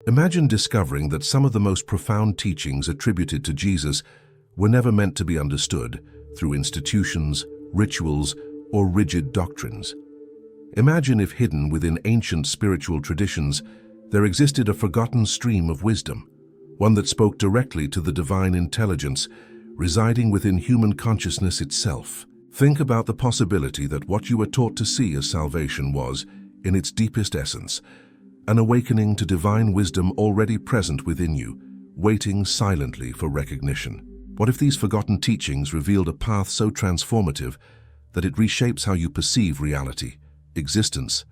Imagine discovering that some of the most profound teachings attributed to Jesus were never meant to be understood through institutions, rituals, or rigid doctrines. Imagine if hidden within ancient spiritual traditions, there existed a forgotten stream of wisdom, one that spoke directly to the divine intelligence residing within human consciousness itself. Think about the possibility that what you were taught to see as salvation was, in its deepest essence, an awakening to divine wisdom already present within you, waiting silently for recognition. What if these forgotten teachings revealed a path so transformative that it reshapes how you perceive reality, existence,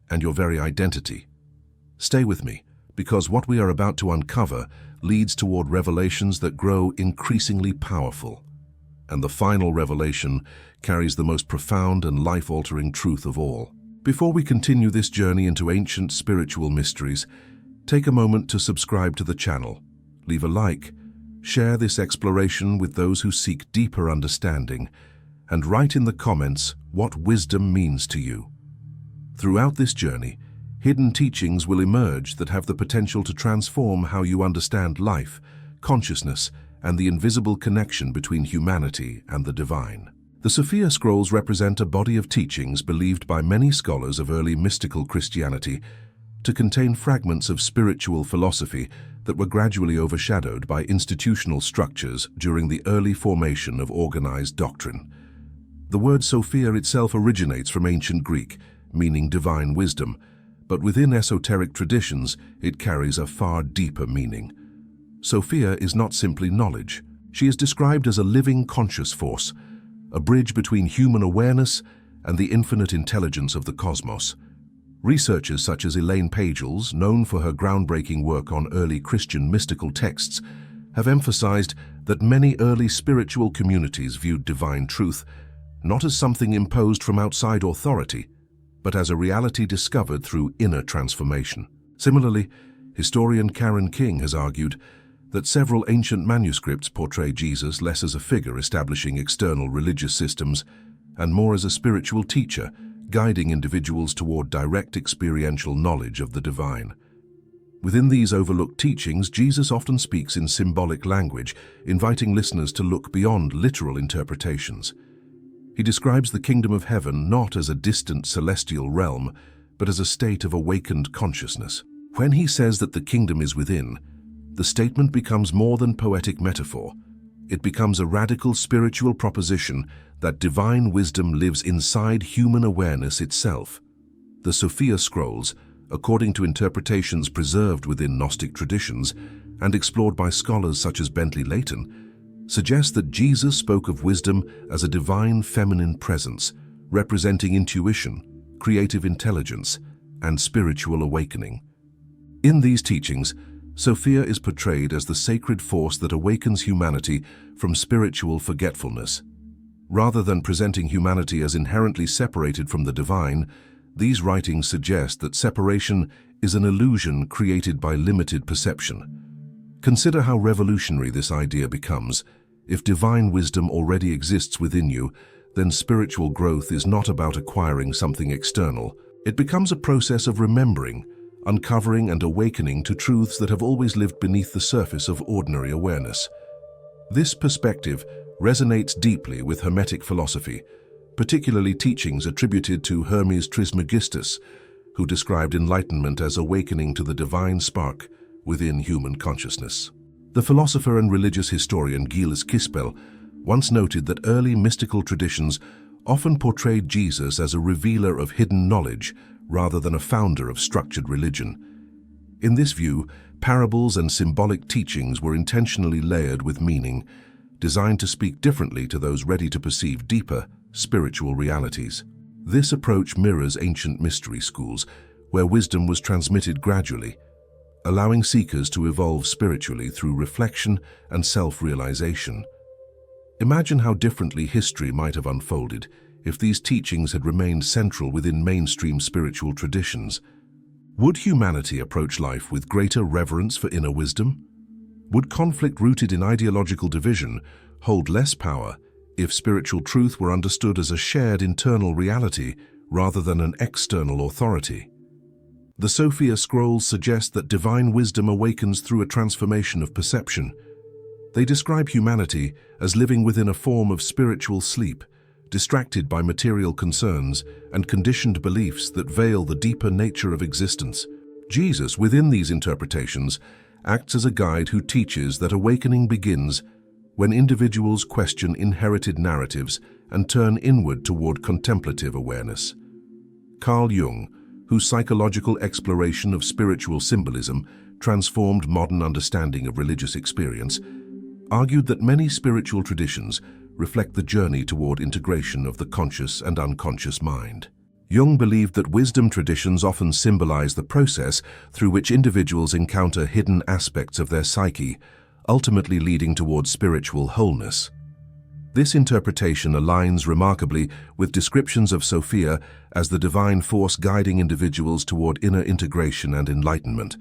and your very identity? Stay with me, because what we are about to uncover leads toward revelations that grow increasingly powerful. And the final revelation carries the most profound and life-altering truth of all. Before we continue this journey into ancient spiritual mysteries, take a moment to subscribe to the channel, leave a like, share this exploration with those who seek deeper understanding, and write in the comments what wisdom means to you. Throughout this journey, hidden teachings will emerge that have the potential to transform how you understand life, consciousness, and the invisible connection between humanity and the divine. The Sophia Scrolls represent a body of teachings believed by many scholars of early mystical Christianity to contain fragments of spiritual philosophy that were gradually overshadowed by institutional structures during the early formation of organized doctrine. The word Sophia itself originates from ancient Greek, meaning divine wisdom, but within esoteric traditions, it carries a far deeper meaning. Sophia is not simply knowledge. She is described as a living conscious force, a bridge between human awareness and the infinite intelligence of the cosmos. Researchers such as Elaine Pagels, known for her groundbreaking work on early Christian mystical texts, have emphasized that many early spiritual communities viewed divine truth not as something imposed from outside authority, but as a reality discovered through inner transformation. Similarly, historian Karen King has argued that several ancient manuscripts portray Jesus less as a figure establishing external religious systems and more as a spiritual teacher, guiding individuals toward direct experiential knowledge of the divine. Within these overlooked teachings, Jesus often speaks in symbolic language, inviting listeners to look beyond literal interpretations. He describes the kingdom of heaven not as a distant celestial realm, but as a state of awakened consciousness. When he says that the kingdom is within, the statement becomes more than poetic metaphor. It becomes a radical spiritual proposition that divine wisdom lives inside human awareness itself. The Sophia Scrolls, according to interpretations preserved within Gnostic traditions and explored by scholars such as Bentley Layton, suggest that Jesus spoke of wisdom as a divine feminine presence, representing intuition, creative intelligence, and spiritual awakening. In these teachings, Sophia is portrayed as the sacred force that awakens humanity from spiritual forgetfulness. Rather than presenting humanity as inherently separated from the divine, these writings suggest that separation is an illusion created by limited perception. Consider how revolutionary this idea becomes. If divine wisdom already exists within you, then spiritual growth is not about acquiring something external. It becomes a process of remembering, uncovering and awakening to truths that have always lived beneath the surface of ordinary awareness. This perspective resonates deeply with Hermetic philosophy, particularly teachings attributed to Hermes Trismegistus, who described enlightenment as awakening to the divine spark within human consciousness. The philosopher and religious historian Gilles Kispel once noted that early mystical traditions often portrayed Jesus as a revealer of hidden knowledge rather than a founder of structured religion. In this view, parables and symbolic teachings were intentionally layered with meaning, designed to speak differently to those ready to perceive deeper, spiritual realities. This approach mirrors ancient mystery schools, where wisdom was transmitted gradually, allowing seekers to evolve spiritually through reflection and self-realization. Imagine how differently history might have unfolded if these teachings had remained central within mainstream spiritual traditions. Would humanity approach life with greater reverence for inner wisdom? Would conflict rooted in ideological division hold less power if spiritual truth were understood as a shared internal reality rather than an external authority? The Sophia Scrolls suggest that divine wisdom awakens through a transformation of perception. They describe humanity as living within a form of spiritual sleep, distracted by material concerns and conditioned beliefs that veil the deeper nature of existence. Jesus, within these interpretations, acts as a guide who teaches that awakening begins when individuals question inherited narratives and turn inward toward contemplative awareness. Carl Jung, whose psychological exploration of spiritual symbolism transformed modern understanding of religious experience, argued that many spiritual traditions reflect the journey toward integration of the conscious and unconscious mind. Jung believed that wisdom traditions often symbolize the process through which individuals encounter hidden aspects of their psyche, ultimately leading toward spiritual wholeness. This interpretation aligns remarkably with descriptions of Sophia as the divine force guiding individuals toward inner integration and enlightenment.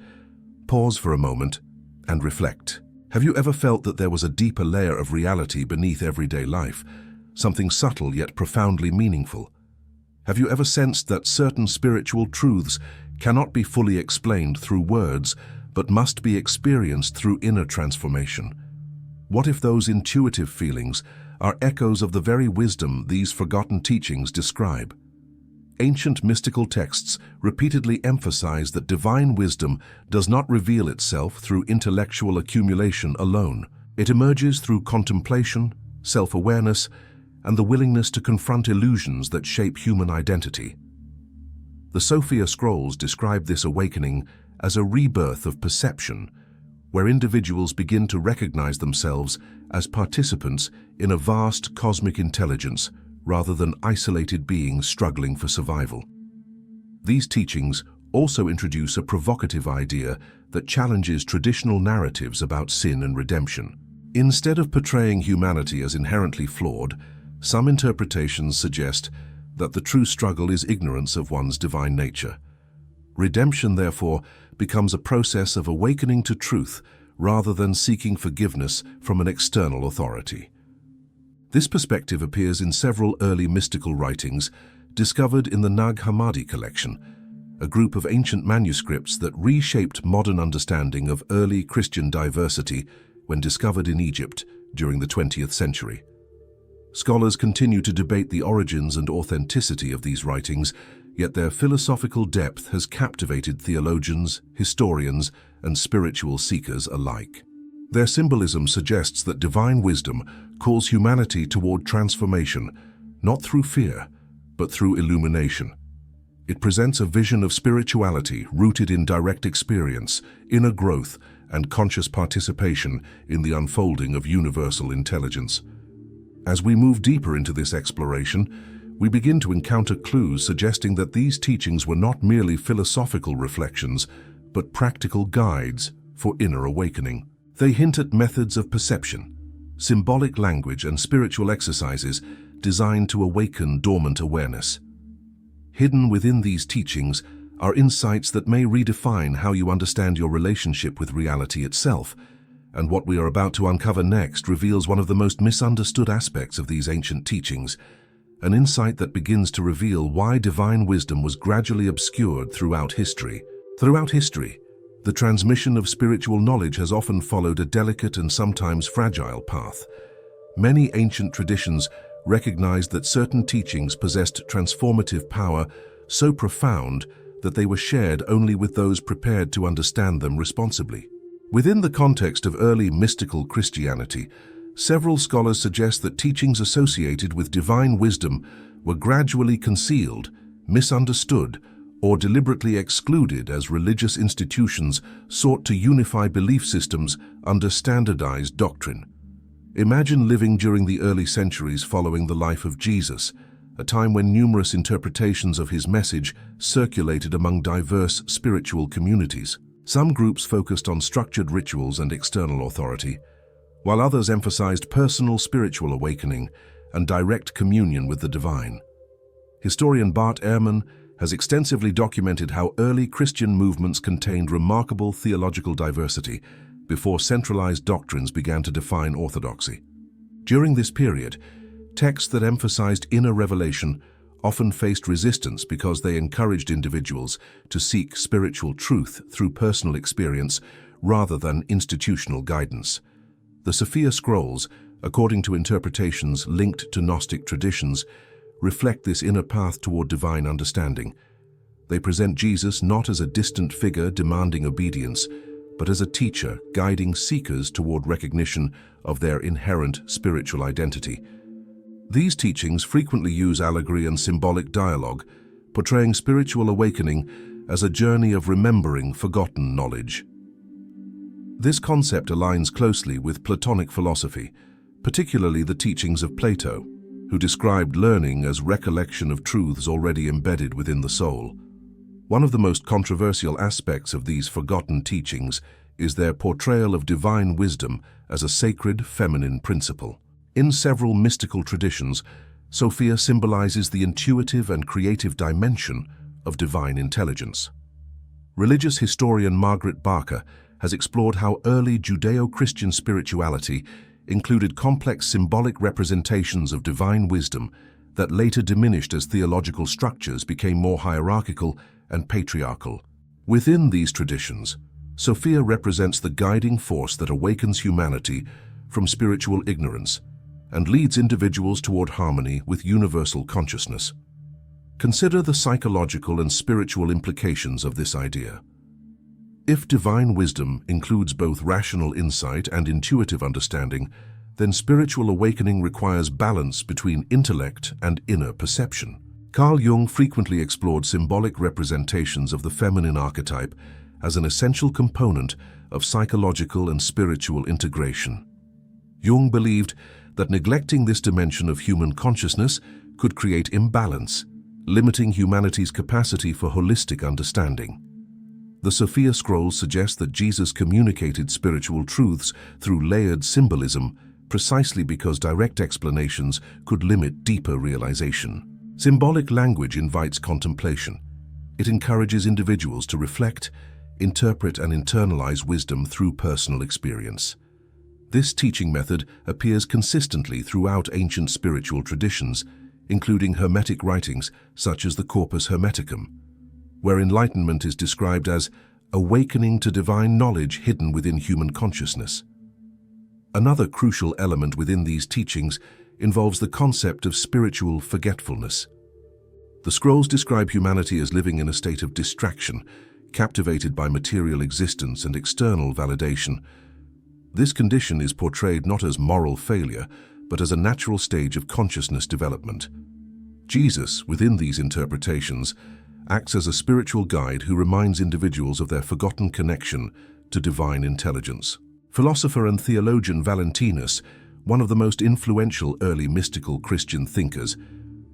Pause for a moment and reflect. Have you ever felt that there was a deeper layer of reality beneath everyday life, something subtle yet profoundly meaningful? Have you ever sensed that certain spiritual truths cannot be fully explained through words, but must be experienced through inner transformation? What if those intuitive feelings are echoes of the very wisdom these forgotten teachings describe? Ancient mystical texts repeatedly emphasize that divine wisdom does not reveal itself through intellectual accumulation alone. It emerges through contemplation, self-awareness, and the willingness to confront illusions that shape human identity. The Sophia Scrolls describe this awakening as a rebirth of perception, where individuals begin to recognize themselves as participants in a vast cosmic intelligence rather than isolated beings struggling for survival. These teachings also introduce a provocative idea that challenges traditional narratives about sin and redemption. Instead of portraying humanity as inherently flawed, some interpretations suggest that the true struggle is ignorance of one's divine nature. Redemption, therefore, becomes a process of awakening to truth rather than seeking forgiveness from an external authority. This perspective appears in several early mystical writings discovered in the Nag Hammadi collection, a group of ancient manuscripts that reshaped modern understanding of early Christian diversity when discovered in Egypt during the 20th century. Scholars continue to debate the origins and authenticity of these writings, yet their philosophical depth has captivated theologians, historians, and spiritual seekers alike. Their symbolism suggests that divine wisdom calls humanity toward transformation, not through fear, but through illumination. It presents a vision of spirituality rooted in direct experience, inner growth, and conscious participation in the unfolding of universal intelligence. As we move deeper into this exploration, we begin to encounter clues suggesting that these teachings were not merely philosophical reflections, but practical guides for inner awakening. They hint at methods of perception, symbolic language, and spiritual exercises designed to awaken dormant awareness. Hidden within these teachings are insights that may redefine how you understand your relationship with reality itself, and what we are about to uncover next reveals one of the most misunderstood aspects of these ancient teachings, an insight that begins to reveal why divine wisdom was gradually obscured throughout history. Throughout history, the transmission of spiritual knowledge has often followed a delicate and sometimes fragile path. Many ancient traditions recognized that certain teachings possessed transformative power so profound that they were shared only with those prepared to understand them responsibly. Within the context of early mystical Christianity, several scholars suggest that teachings associated with divine wisdom were gradually concealed, misunderstood, or deliberately excluded as religious institutions sought to unify belief systems under standardized doctrine. Imagine living during the early centuries following the life of Jesus, a time when numerous interpretations of his message circulated among diverse spiritual communities. Some groups focused on structured rituals and external authority, while others emphasized personal spiritual awakening and direct communion with the divine. Historian Bart Ehrman has extensively documented how early Christian movements contained remarkable theological diversity before centralized doctrines began to define orthodoxy. During this period, texts that emphasized inner revelation often faced resistance because they encouraged individuals to seek spiritual truth through personal experience rather than institutional guidance. The Sophia Scrolls, according to interpretations linked to Gnostic traditions, reflect this inner path toward divine understanding. They present Jesus not as a distant figure demanding obedience, but as a teacher guiding seekers toward recognition of their inherent spiritual identity. These teachings frequently use allegory and symbolic dialogue, portraying spiritual awakening as a journey of remembering forgotten knowledge. This concept aligns closely with Platonic philosophy, particularly the teachings of Plato, who described learning as recollection of truths already embedded within the soul. One of the most controversial aspects of these forgotten teachings is their portrayal of divine wisdom as a sacred feminine principle. In several mystical traditions, Sophia symbolizes the intuitive and creative dimension of divine intelligence. Religious historian Margaret Barker has explored how early Judeo-Christian spirituality included complex symbolic representations of divine wisdom that later diminished as theological structures became more hierarchical and patriarchal. Within these traditions, Sophia represents the guiding force that awakens humanity from spiritual ignorance and leads individuals toward harmony with universal consciousness. Consider the psychological and spiritual implications of this idea. If divine wisdom includes both rational insight and intuitive understanding, then spiritual awakening requires balance between intellect and inner perception. Carl Jung frequently explored symbolic representations of the feminine archetype as an essential component of psychological and spiritual integration. Jung believed that neglecting this dimension of human consciousness could create imbalance, limiting humanity's capacity for holistic understanding. The Sophia Scrolls suggest that Jesus communicated spiritual truths through layered symbolism precisely because direct explanations could limit deeper realization. Symbolic language invites contemplation. It encourages individuals to reflect, interpret, and internalize wisdom through personal experience. This teaching method appears consistently throughout ancient spiritual traditions, including Hermetic writings such as the Corpus Hermeticum, where enlightenment is described as awakening to divine knowledge hidden within human consciousness. Another crucial element within these teachings involves the concept of spiritual forgetfulness. The scrolls describe humanity as living in a state of distraction, captivated by material existence and external validation. This condition is portrayed not as moral failure, but as a natural stage of consciousness development. Jesus, within these interpretations, acts as a spiritual guide who reminds individuals of their forgotten connection to divine intelligence. Philosopher and theologian Valentinus, one of the most influential early mystical Christian thinkers,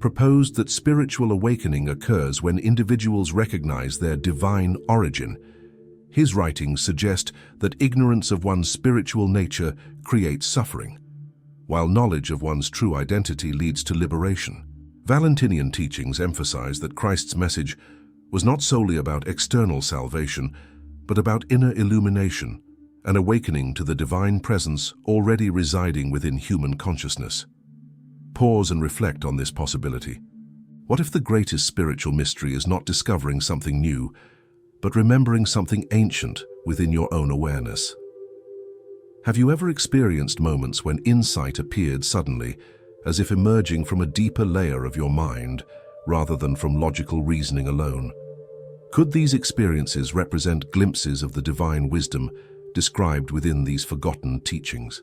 proposed that spiritual awakening occurs when individuals recognize their divine origin. His writings suggest that ignorance of one's spiritual nature creates suffering, while knowledge of one's true identity leads to liberation. Valentinian teachings emphasize that Christ's message was not solely about external salvation, but about inner illumination, an awakening to the divine presence already residing within human consciousness. Pause and reflect on this possibility. What if the greatest spiritual mystery is not discovering something new, but remembering something ancient within your own awareness? Have you ever experienced moments when insight appeared suddenly, as if emerging from a deeper layer of your mind, rather than from logical reasoning alone? Could these experiences represent glimpses of the divine wisdom described within these forgotten teachings?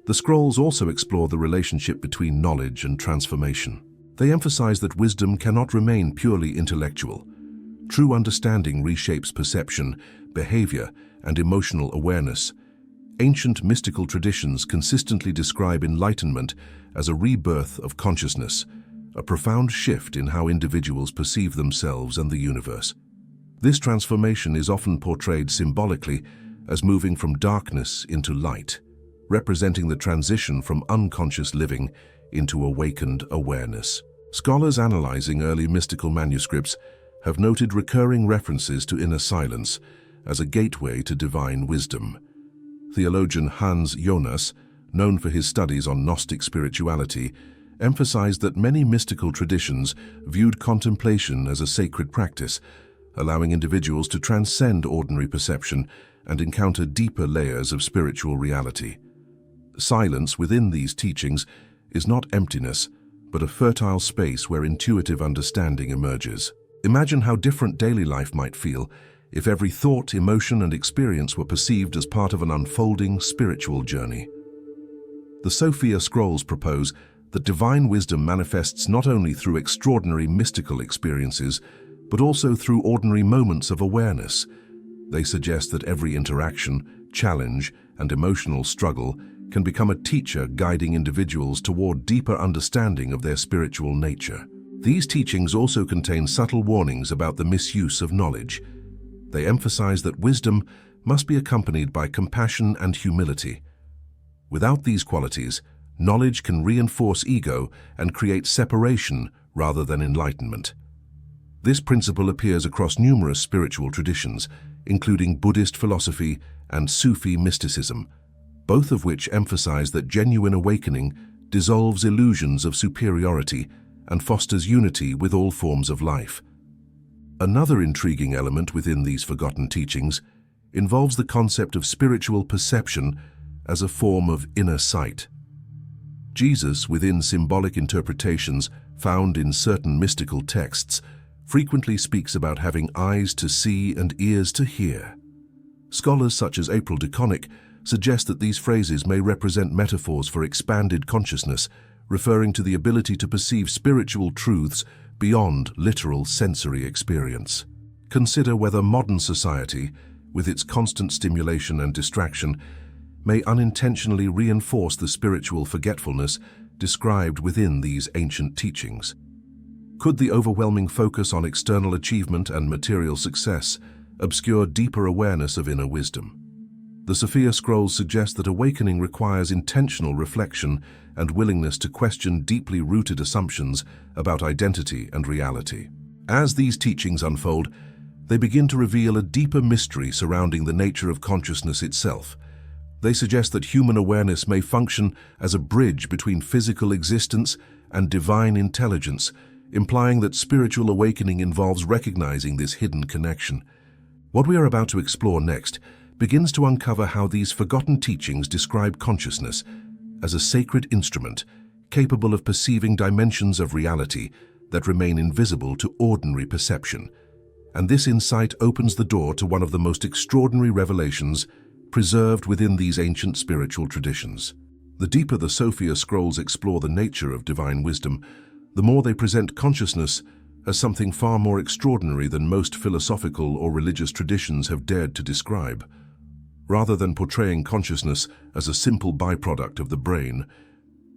The scrolls also explore the relationship between knowledge and transformation. They emphasize that wisdom cannot remain purely intellectual. True understanding reshapes perception, behavior, and emotional awareness. Ancient mystical traditions consistently describe enlightenment as a rebirth of consciousness, a profound shift in how individuals perceive themselves and the universe. This transformation is often portrayed symbolically as moving from darkness into light, representing the transition from unconscious living into awakened awareness. Scholars analyzing early mystical manuscripts have noted recurring references to inner silence as a gateway to divine wisdom. Theologian Hans Jonas, known for his studies on Gnostic spirituality, emphasized that many mystical traditions viewed contemplation as a sacred practice, allowing individuals to transcend ordinary perception and encounter deeper layers of spiritual reality. Silence within these teachings is not emptiness, but a fertile space where intuitive understanding emerges. Imagine how different daily life might feel if every thought, emotion, and experience were perceived as part of an unfolding spiritual journey. The Sophia Scrolls propose that divine wisdom manifests not only through extraordinary mystical experiences, but also through ordinary moments of awareness. They suggest that every interaction, challenge, and emotional struggle can become a teacher guiding individuals toward deeper understanding of their spiritual nature. These teachings also contain subtle warnings about the misuse of knowledge. They emphasize that wisdom must be accompanied by compassion and humility. Without these qualities, knowledge can reinforce ego and create separation rather than enlightenment. This principle appears across numerous spiritual traditions, including Buddhist philosophy and Sufi mysticism, both of which emphasize that genuine awakening dissolves illusions of superiority and fosters unity with all forms of life. Another intriguing element within these forgotten teachings involves the concept of spiritual perception as a form of inner sight. Jesus, within symbolic interpretations found in certain mystical texts, frequently speaks about having eyes to see and ears to hear. Scholars such as April DeConnick suggest that these phrases may represent metaphors for expanded consciousness, referring to the ability to perceive spiritual truths beyond literal sensory experience. Consider whether modern society, with its constant stimulation and distraction, may unintentionally reinforce the spiritual forgetfulness described within these ancient teachings. Could the overwhelming focus on external achievement and material success obscure deeper awareness of inner wisdom? The Sophia Scrolls suggest that awakening requires intentional reflection and willingness to question deeply rooted assumptions about identity and reality. As these teachings unfold, they begin to reveal a deeper mystery surrounding the nature of consciousness itself. They suggest that human awareness may function as a bridge between physical existence and divine intelligence, implying that spiritual awakening involves recognizing this hidden connection. What we are about to explore next begins to uncover how these forgotten teachings describe consciousness as a sacred instrument capable of perceiving dimensions of reality that remain invisible to ordinary perception. And this insight opens the door to one of the most extraordinary revelations preserved within these ancient spiritual traditions. The deeper the Sophia Scrolls explore the nature of divine wisdom, the more they present consciousness as something far more extraordinary than most philosophical or religious traditions have dared to describe. Rather than portraying consciousness as a simple byproduct of the brain,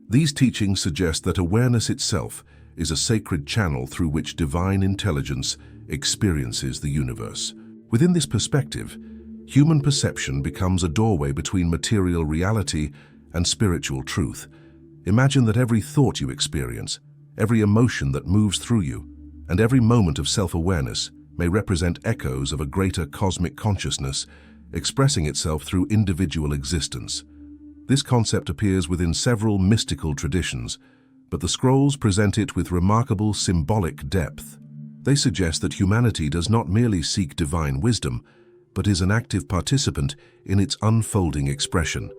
these teachings suggest that awareness itself is a sacred channel through which divine intelligence experiences the universe. Within this perspective, human perception becomes a doorway between material reality and spiritual truth. Imagine that every thought you experience, every emotion that moves through you, and every moment of self-awareness may represent echoes of a greater cosmic consciousness expressing itself through individual existence. This concept appears within several mystical traditions, but the scrolls present it with remarkable symbolic depth. They suggest that humanity does not merely seek divine wisdom, but is an active participant in its unfolding expression.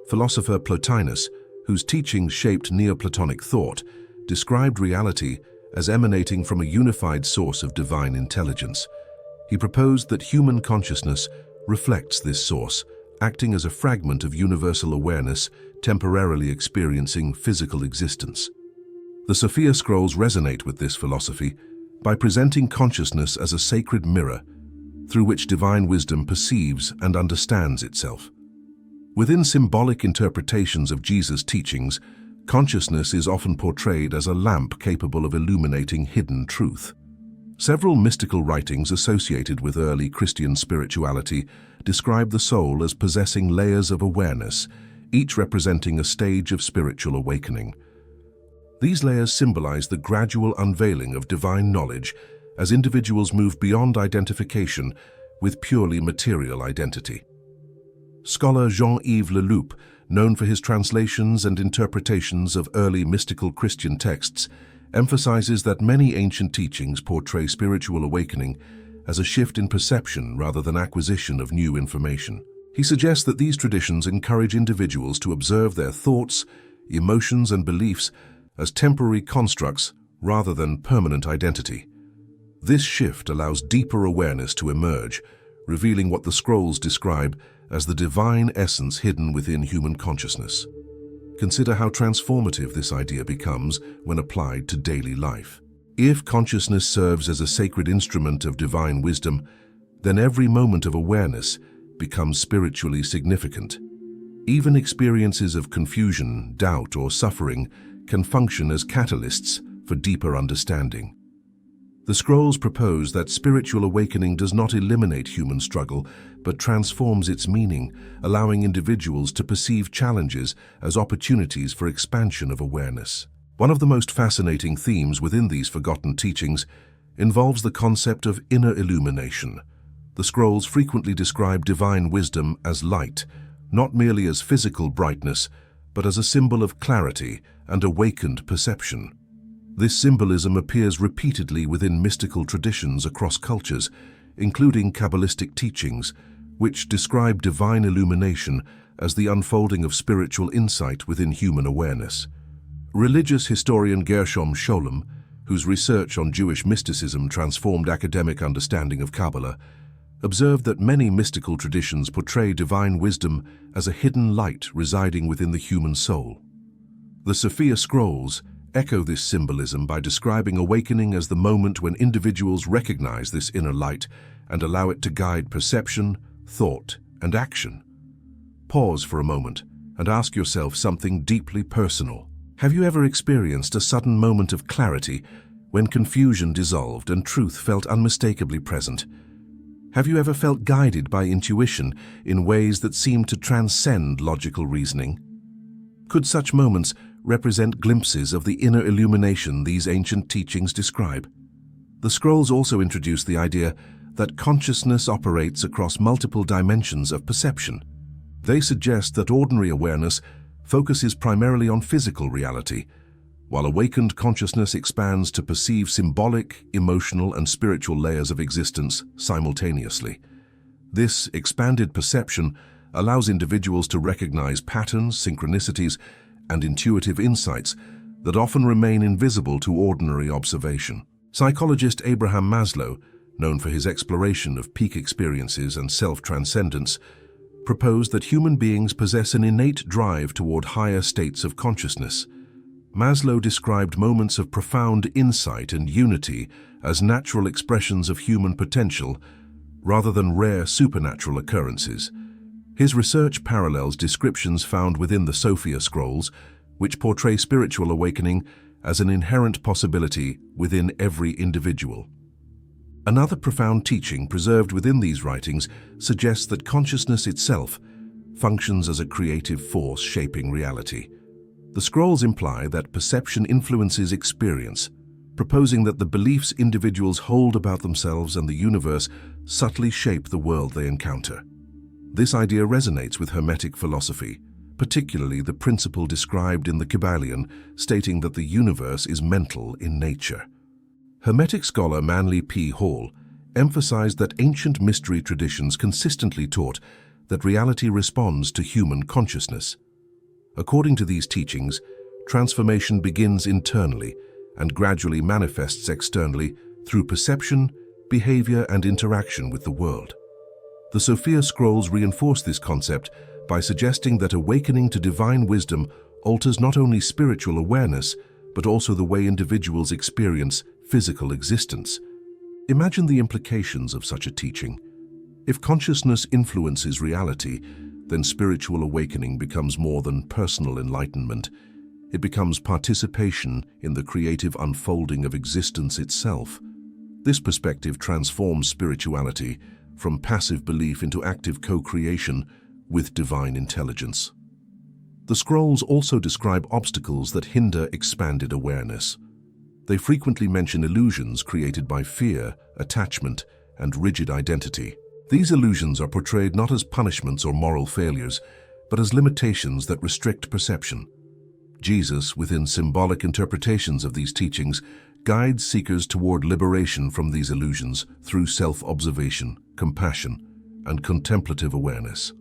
Philosopher Plotinus, whose teachings shaped Neoplatonic thought, described reality as emanating from a unified source of divine intelligence. He proposed that human consciousness reflects this source, acting as a fragment of universal awareness temporarily experiencing physical existence. The Sophia Scrolls resonate with this philosophy by presenting consciousness as a sacred mirror through which divine wisdom perceives and understands itself. Within symbolic interpretations of Jesus' teachings, consciousness is often portrayed as a lamp capable of illuminating hidden truth. Several mystical writings associated with early Christian spirituality describe the soul as possessing layers of awareness, each representing a stage of spiritual awakening. These layers symbolize the gradual unveiling of divine knowledge as individuals move beyond identification with purely material identity. Scholar Jean-Yves Leloup known for his translations and interpretations of early mystical Christian texts, emphasizes that many ancient teachings portray spiritual awakening as a shift in perception rather than acquisition of new information. He suggests that these traditions encourage individuals to observe their thoughts, emotions, and beliefs as temporary constructs rather than permanent identity. This shift allows deeper awareness to emerge, revealing what the scrolls describe as the divine essence hidden within human consciousness. Consider how transformative this idea becomes when applied to daily life. If consciousness serves as a sacred instrument of divine wisdom, then every moment of awareness becomes spiritually significant. Even experiences of confusion, doubt, or suffering can function as catalysts for deeper understanding. The scrolls propose that spiritual awakening does not eliminate human struggle, but transforms its meaning, allowing individuals to perceive challenges as opportunities for expansion of awareness. One of the most fascinating themes within these forgotten teachings involves the concept of inner illumination. The scrolls frequently describe divine wisdom as light, not merely as physical brightness, but as a symbol of clarity and awakened perception. This symbolism appears repeatedly within mystical traditions across cultures, including Kabbalistic teachings, which describe divine illumination as the unfolding of spiritual insight within human awareness. Religious historian Gershom Scholem, whose research on Jewish mysticism transformed academic understanding of Kabbalah, observed that many mystical traditions portray divine wisdom as a hidden light residing within the human soul. The Sophia Scrolls echo this symbolism by describing awakening as the moment when individuals recognize this inner light and allow it to guide perception, thought, and action. Pause for a moment and ask yourself something deeply personal. Have you ever experienced a sudden moment of clarity when confusion dissolved and truth felt unmistakably present? Have you ever felt guided by intuition in ways that seemed to transcend logical reasoning? Could such moments represent glimpses of the inner illumination these ancient teachings describe? The scrolls also introduce the idea that consciousness operates across multiple dimensions of perception. They suggest that ordinary awareness focuses primarily on physical reality, while awakened consciousness expands to perceive symbolic, emotional, and spiritual layers of existence simultaneously. This expanded perception allows individuals to recognize patterns, synchronicities, and intuitive insights that often remain invisible to ordinary observation. Psychologist Abraham Maslow, known for his exploration of peak experiences and self-transcendence, proposed that human beings possess an innate drive toward higher states of consciousness. Maslow described moments of profound insight and unity as natural expressions of human potential rather than rare supernatural occurrences. His research parallels descriptions found within the Sophia Scrolls, which portray spiritual awakening as an inherent possibility within every individual. Another profound teaching preserved within these writings suggests that consciousness itself functions as a creative force shaping reality. The scrolls imply that perception influences experience, proposing that the beliefs individuals hold about themselves and the universe subtly shape the world they encounter. This idea resonates with Hermetic philosophy, particularly the principle described in the Kybalion, stating that the universe is mental in nature. Hermetic scholar Manly P. Hall emphasized that ancient mystery traditions consistently taught that reality responds to human consciousness. According to these teachings, transformation begins internally and gradually manifests externally through perception, behavior, and interaction with the world. The Sophia Scrolls reinforce this concept by suggesting that awakening to divine wisdom alters not only spiritual awareness, but also the way individuals experience physical existence. Imagine the implications of such a teaching. If consciousness influences reality, then spiritual awakening becomes more than personal enlightenment. It becomes participation in the creative unfolding of existence itself. This perspective transforms spirituality from passive belief into active co-creation with divine intelligence. The scrolls also describe obstacles that hinder expanded awareness. They frequently mention illusions created by fear, attachment, and rigid identity. These illusions are portrayed not as punishments or moral failures, but as limitations that restrict perception. Jesus, within symbolic interpretations of these teachings, guides seekers toward liberation from these illusions through self-observation, compassion, and contemplative awareness.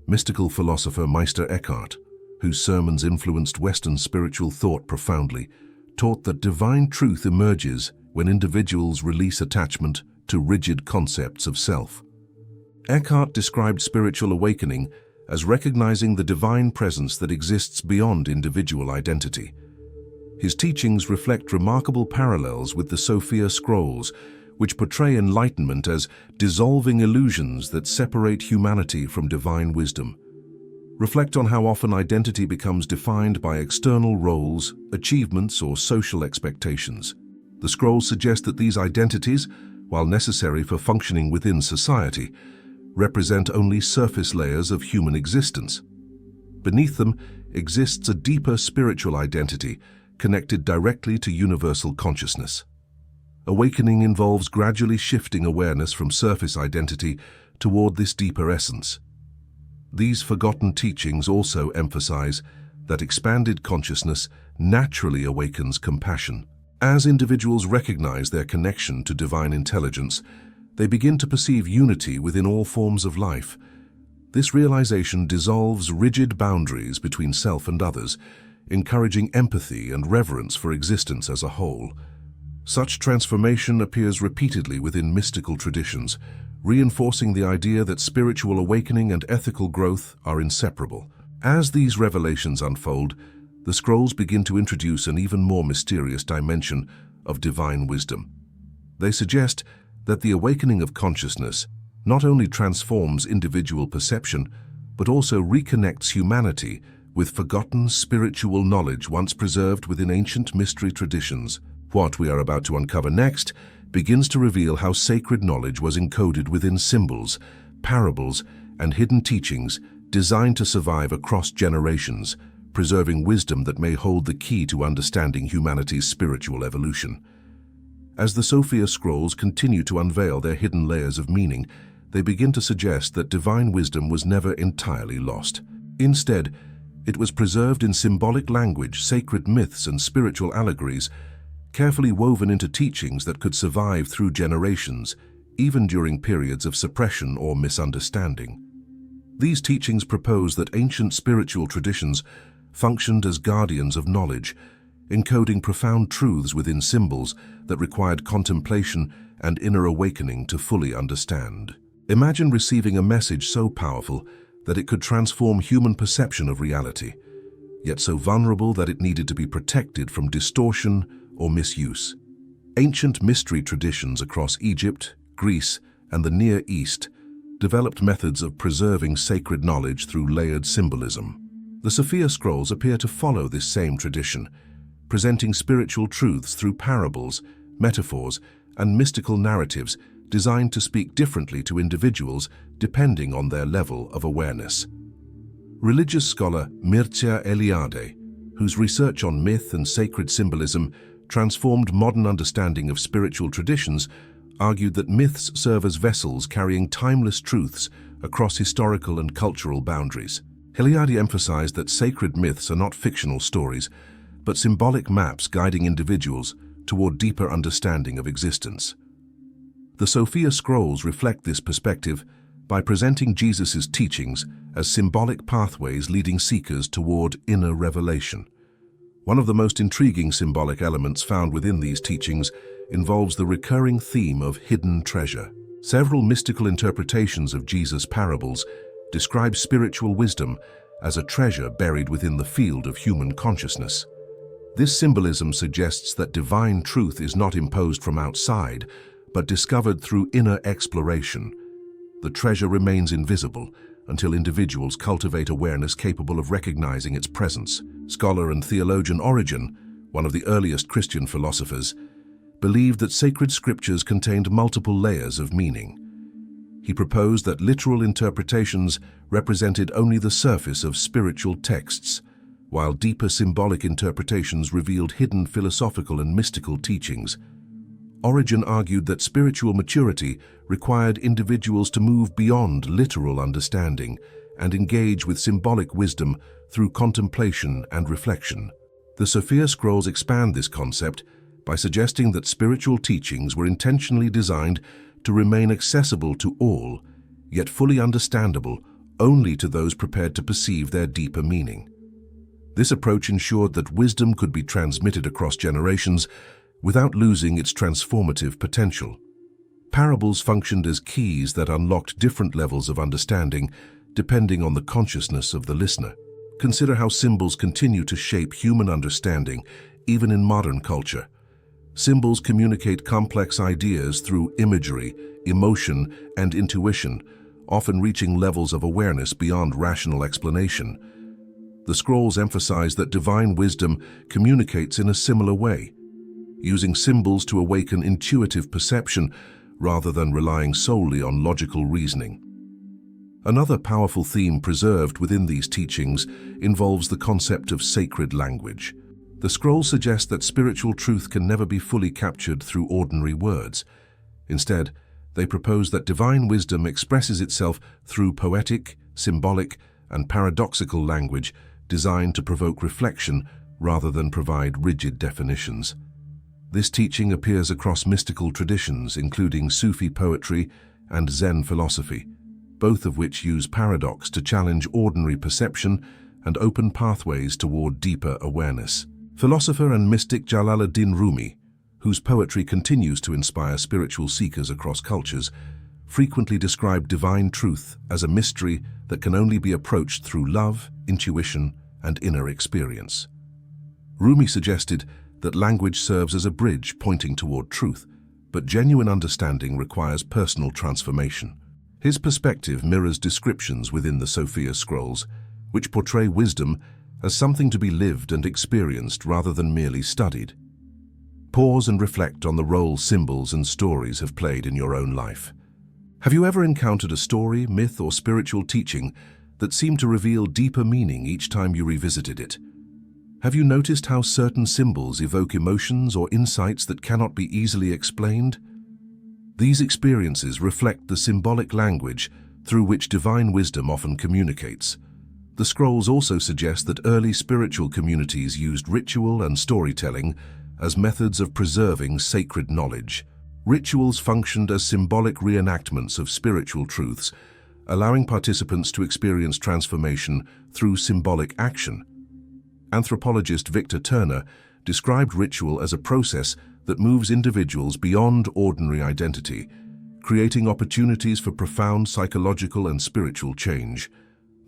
Mystical philosopher Meister Eckhart, whose sermons influenced Western spiritual thought profoundly, taught that divine truth emerges when individuals release attachment to rigid concepts of self. Eckhart described spiritual awakening as recognizing the divine presence that exists beyond individual identity. His teachings reflect remarkable parallels with the Sophia Scrolls, which portray enlightenment as dissolving illusions that separate humanity from divine wisdom. Reflect on how often identity becomes defined by external roles, achievements, or social expectations. The scrolls suggest that these identities, while necessary for functioning within society, represent only surface layers of human existence. Beneath them exists a deeper spiritual identity connected directly to universal consciousness. Awakening involves gradually shifting awareness from surface identity toward this deeper essence. These forgotten teachings also emphasize that expanded consciousness naturally awakens compassion. As individuals recognize their connection to divine intelligence, they begin to perceive unity within all forms of life. This realization dissolves rigid boundaries between self and others, encouraging empathy and reverence for existence as a whole. Such transformation appears repeatedly within mystical traditions, reinforcing the idea that spiritual awakening and ethical growth are inseparable. As these revelations unfold, the scrolls begin to introduce an even more mysterious dimension of divine wisdom. They suggest that the awakening of consciousness not only transforms individual perception, but also reconnects humanity with forgotten spiritual knowledge once preserved within ancient mystery traditions. What we are about to uncover next begins to reveal how sacred knowledge was encoded within symbols, parables, and hidden teachings designed to survive across generations, preserving wisdom that may hold the key to understanding humanity's spiritual evolution. As the Sophia Scrolls continue to unveil their hidden layers of meaning, they begin to suggest that divine wisdom was never entirely lost. Instead, it was preserved in symbolic language, sacred myths, and spiritual allegories, carefully woven into teachings that could survive through generations, even during periods of suppression or misunderstanding. These teachings propose that ancient spiritual traditions functioned as guardians of knowledge, encoding profound truths within symbols that required contemplation and inner awakening to fully understand. Imagine receiving a message so powerful that it could transform human perception of reality, yet so vulnerable that it needed to be protected from distortion or misuse. Ancient mystery traditions across Egypt, Greece, and the Near East developed methods of preserving sacred knowledge through layered symbolism. The Sophia Scrolls appear to follow this same tradition, presenting spiritual truths through parables, metaphors, and mystical narratives designed to speak differently to individuals depending on their level of awareness. Religious scholar Mircea Eliade, whose research on myth and sacred symbolism transformed modern understanding of spiritual traditions, argued that myths serve as vessels carrying timeless truths across historical and cultural boundaries. Eliade emphasized that sacred myths are not fictional stories, but symbolic maps guiding individuals toward deeper understanding of existence. The Sophia Scrolls reflect this perspective by presenting Jesus' teachings as symbolic pathways leading seekers toward inner revelation. One of the most intriguing symbolic elements found within these teachings involves the recurring theme of hidden treasure. Several mystical interpretations of Jesus' parables describe spiritual wisdom as a treasure buried within the field of human consciousness. This symbolism suggests that divine truth is not imposed from outside, but discovered through inner exploration. The treasure remains invisible until individuals cultivate awareness capable of recognizing its presence. Scholar and theologian Origen, one of the earliest Christian philosophers, believed that sacred scriptures contained multiple layers of meaning. He proposed that literal interpretations represented only the surface of spiritual texts, while deeper symbolic interpretations revealed hidden philosophical and mystical teachings. Origen argued that spiritual maturity required individuals to move beyond literal understanding and engage with symbolic wisdom through contemplation and reflection. The Sophia Scrolls expand this concept by suggesting that spiritual teachings were intentionally designed to remain accessible to all, yet fully understandable only to those prepared to perceive their deeper meaning. This approach ensured that wisdom could be transmitted across generations without losing its transformative potential. Parables functioned as keys that unlocked different levels of understanding depending on the consciousness of the listener. Consider how symbols continue to shape human understanding, even in modern culture. Symbols communicate complex ideas through imagery, emotion, and intuition, often reaching levels of awareness beyond rational explanation. The scrolls emphasize that divine wisdom communicates in a similar way, using symbols to awaken intuitive perception rather than relying solely on logical reasoning. Another powerful theme preserved within these teachings involves the concept of sacred language. The scrolls suggest that spiritual truth can never be fully captured through ordinary words. Instead, they propose that divine wisdom expresses itself through poetic, symbolic, and paradoxical language designed to provoke reflection rather than provide rigid definitions. This teaching appears across mystical traditions, including Sufi poetry and Zen philosophy, both of which use paradox to challenge ordinary perception and open pathways toward deeper awareness. Philosopher and mystic Jalaluddin Rumi, whose poetry continues to inspire spiritual seekers across cultures, frequently described divine truth as a mystery that can only be approached through love, intuition, and inner experience. Rumi suggested that language serves as a bridge pointing toward truth, but genuine understanding requires personal transformation. His perspective mirrors descriptions within the Sophia Scrolls, which portray wisdom as something to be lived and experienced rather than merely studied. Pause and reflect on the role symbols and stories have played in your own life. Have you ever encountered a story, myth, or spiritual teaching that seemed to reveal deeper meaning each time you revisited it? Have you noticed how certain symbols evoke emotions or insights that cannot be easily explained? These experiences reflect the symbolic language through which divine wisdom often communicates. The scrolls also suggest that early spiritual communities used ritual and storytelling as methods of preserving sacred knowledge. Rituals functioned as symbolic reenactments of spiritual truths, allowing participants to experience transformation through symbolic action. Anthropologist Victor Turner described ritual as a process that moves individuals beyond ordinary identity, creating opportunities for profound psychological and spiritual change.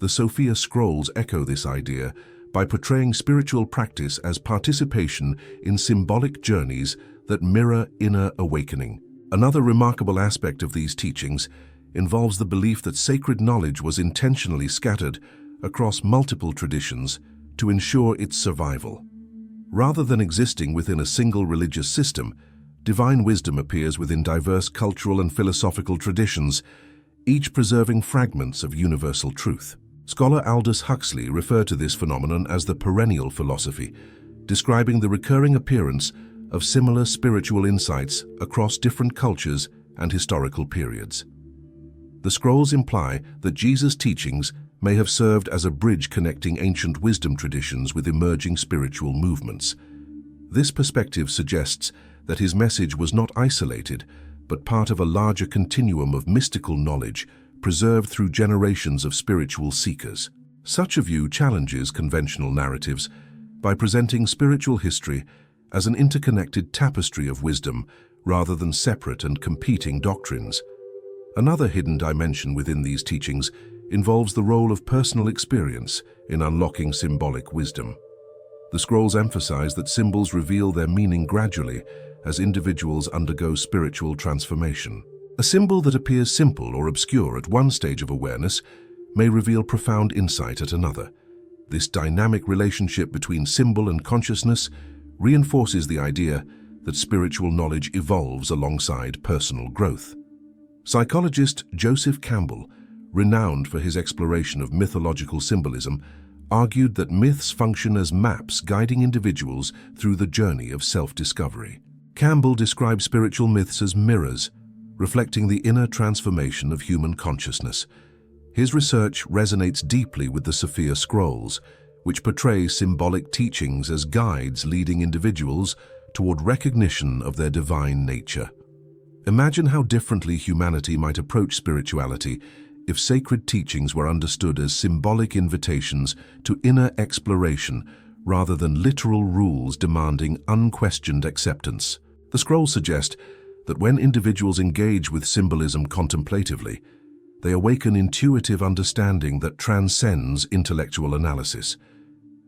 The Sophia Scrolls echo this idea by portraying spiritual practice as participation in symbolic journeys that mirror inner awakening. Another remarkable aspect of these teachings involves the belief that sacred knowledge was intentionally scattered across multiple traditions to ensure its survival. Rather than existing within a single religious system, divine wisdom appears within diverse cultural and philosophical traditions, each preserving fragments of universal truth. Scholar Aldous Huxley referred to this phenomenon as the perennial philosophy, describing the recurring appearance of similar spiritual insights across different cultures and historical periods. The scrolls imply that Jesus' teachings may have served as a bridge connecting ancient wisdom traditions with emerging spiritual movements. This perspective suggests that his message was not isolated, but part of a larger continuum of mystical knowledge preserved through generations of spiritual seekers. Such a view challenges conventional narratives by presenting spiritual history as an interconnected tapestry of wisdom rather than separate and competing doctrines. Another hidden dimension within these teachings involves the role of personal experience in unlocking symbolic wisdom. The scrolls emphasize that symbols reveal their meaning gradually as individuals undergo spiritual transformation. A symbol that appears simple or obscure at one stage of awareness may reveal profound insight at another. This dynamic relationship between symbol and consciousness reinforces the idea that spiritual knowledge evolves alongside personal growth. Psychologist Joseph Campbell, renowned for his exploration of mythological symbolism, argued that myths function as maps guiding individuals through the journey of self-discovery. Campbell described spiritual myths as mirrors, reflecting the inner transformation of human consciousness. His research resonates deeply with the Sophia Scrolls, which portray symbolic teachings as guides leading individuals toward recognition of their divine nature. Imagine how differently humanity might approach spirituality if sacred teachings were understood as symbolic invitations to inner exploration rather than literal rules demanding unquestioned acceptance. The scrolls suggest that when individuals engage with symbolism contemplatively, they awaken intuitive understanding that transcends intellectual analysis.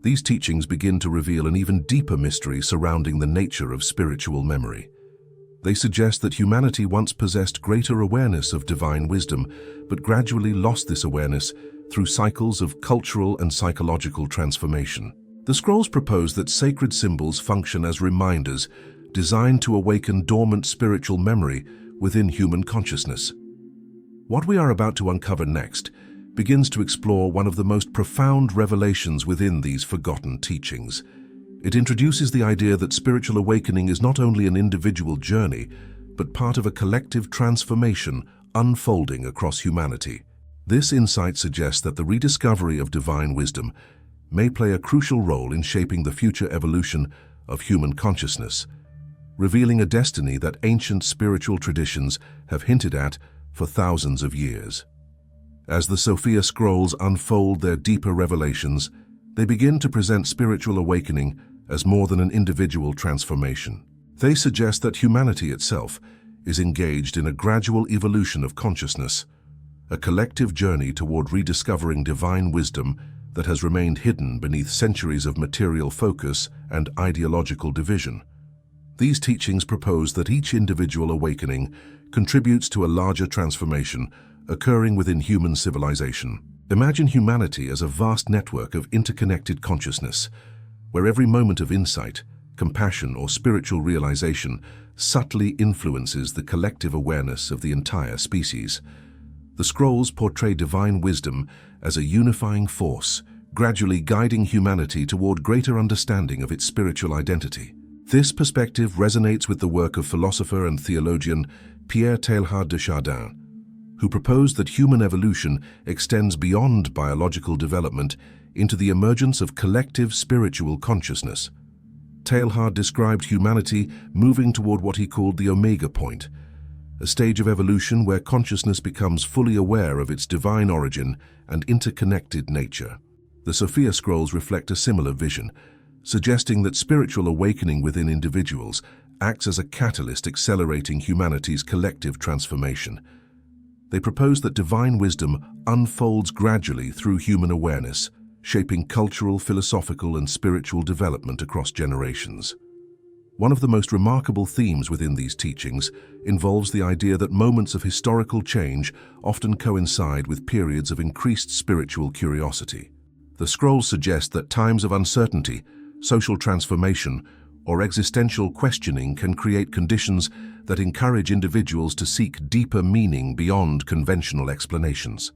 These teachings begin to reveal an even deeper mystery surrounding the nature of spiritual memory. They suggest that humanity once possessed greater awareness of divine wisdom, but gradually lost this awareness through cycles of cultural and psychological transformation. The scrolls propose that sacred symbols function as reminders designed to awaken dormant spiritual memory within human consciousness. What we are about to uncover next begins to explore one of the most profound revelations within these forgotten teachings. It introduces the idea that spiritual awakening is not only an individual journey, but part of a collective transformation unfolding across humanity. This insight suggests that the rediscovery of divine wisdom may play a crucial role in shaping the future evolution of human consciousness, revealing a destiny that ancient spiritual traditions have hinted at for thousands of years. As the Sophia Scrolls unfold their deeper revelations, they begin to present spiritual awakening as more than an individual transformation. They suggest that humanity itself is engaged in a gradual evolution of consciousness, a collective journey toward rediscovering divine wisdom that has remained hidden beneath centuries of material focus and ideological division. These teachings propose that each individual awakening contributes to a larger transformation occurring within human civilization. Imagine humanity as a vast network of interconnected consciousness, where every moment of insight, compassion, or spiritual realization subtly influences the collective awareness of the entire species. The scrolls portray divine wisdom as a unifying force, gradually guiding humanity toward greater understanding of its spiritual identity. This perspective resonates with the work of philosopher and theologian Pierre Teilhard de Chardin, who proposed that human evolution extends beyond biological development into the emergence of collective spiritual consciousness. Teilhard described humanity moving toward what he called the Omega Point, a stage of evolution where consciousness becomes fully aware of its divine origin and interconnected nature. The Sophia Scrolls reflect a similar vision, suggesting that spiritual awakening within individuals acts as a catalyst accelerating humanity's collective transformation. They propose that divine wisdom unfolds gradually through human awareness, shaping cultural, philosophical, and spiritual development across generations. One of the most remarkable themes within these teachings involves the idea that moments of historical change often coincide with periods of increased spiritual curiosity. The scrolls suggest that times of uncertainty, social transformation, or existential questioning can create conditions that encourage individuals to seek deeper meaning beyond conventional explanations.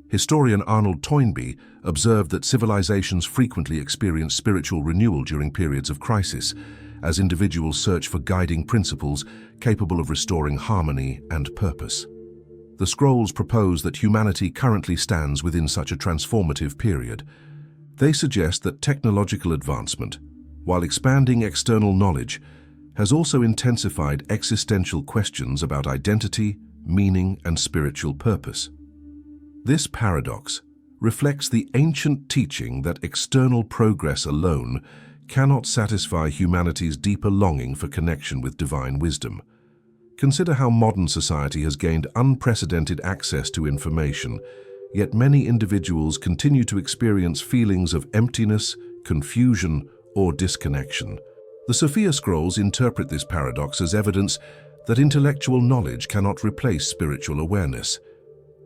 Historian Arnold Toynbee observed that civilizations frequently experience spiritual renewal during periods of crisis, as individuals search for guiding principles capable of restoring harmony and purpose. The scrolls propose that humanity currently stands within such a transformative period. They suggest that technological advancement, while expanding external knowledge, has also intensified existential questions about identity, meaning, and spiritual purpose. This paradox reflects the ancient teaching that external progress alone cannot satisfy humanity's deeper longing for connection with divine wisdom. Consider how modern society has gained unprecedented access to information, yet many individuals continue to experience feelings of emptiness, confusion, or disconnection. The Sophia Scrolls interpret this paradox as evidence that intellectual knowledge cannot replace spiritual awareness.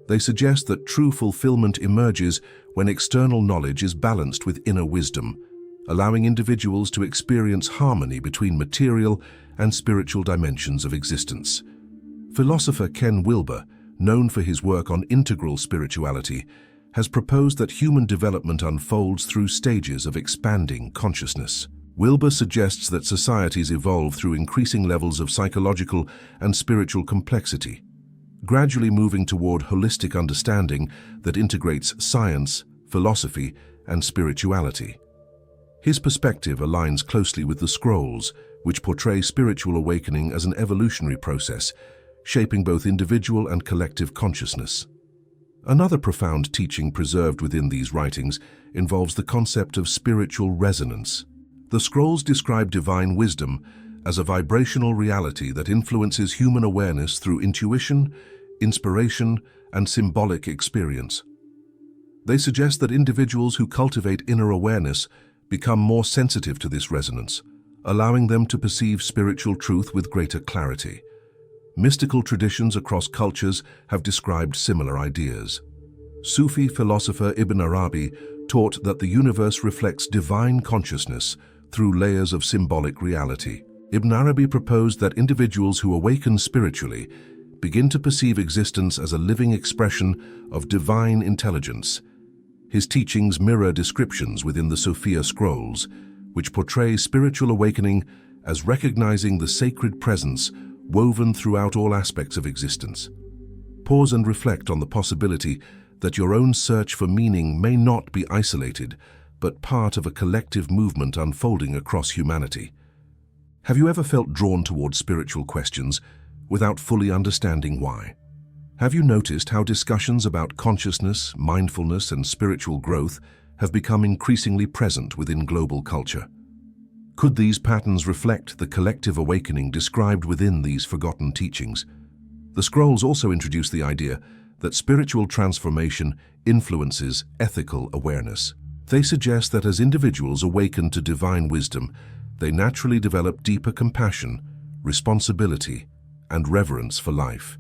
They suggest that true fulfillment emerges when external knowledge is balanced with inner wisdom, allowing individuals to experience harmony between material and spiritual dimensions of existence. Philosopher Ken Wilber, known for his work on integral spirituality, has proposed that human development unfolds through stages of expanding consciousness. Wilber suggests that societies evolve through increasing levels of psychological and spiritual complexity, gradually moving toward holistic understanding that integrates science, philosophy, and spirituality. His perspective aligns closely with the Scrolls, which portray spiritual awakening as an evolutionary process, shaping both individual and collective consciousness. Another profound teaching preserved within these writings involves the concept of spiritual resonance. The Scrolls describe divine wisdom as a vibrational reality that influences human awareness through intuition, inspiration, and symbolic experience. They suggest that individuals who cultivate inner awareness become more sensitive to this resonance, allowing them to perceive spiritual truth with greater clarity. Mystical traditions across cultures have described similar ideas. Sufi philosopher Ibn Arabi taught that the universe reflects divine consciousness through layers of symbolic reality. Ibn Arabi proposed that individuals who awaken spiritually begin to perceive existence as a living expression of divine intelligence. His teachings mirror descriptions within the Sophia Scrolls, which portray spiritual awakening as recognizing the sacred presence woven throughout all aspects of existence. Pause and reflect on the possibility that your own search for meaning may not be isolated, but part of a collective movement unfolding across humanity. Have you ever felt drawn toward spiritual questions without fully understanding why? Have you noticed how discussions about consciousness, mindfulness, and spiritual growth have become increasingly present within global culture? Could these patterns reflect the collective awakening described within these forgotten teachings? The Scrolls also introduce the idea that spiritual transformation influences ethical awareness. They suggest that as individuals awaken to divine wisdom, they naturally develop deeper compassion, responsibility, and reverence for life.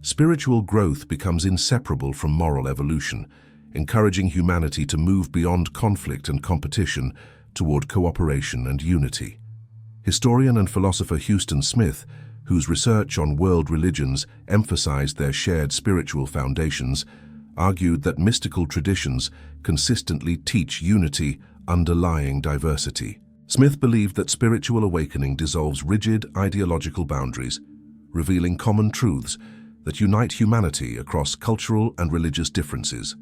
Spiritual growth becomes inseparable from moral evolution, encouraging humanity to move beyond conflict and competition toward cooperation and unity. Historian and philosopher Houston Smith, whose research on world religions emphasized their shared spiritual foundations, argued that mystical traditions consistently teach unity underlying diversity. Smith believed that spiritual awakening dissolves rigid ideological boundaries, revealing common truths that unite humanity across cultural and religious differences.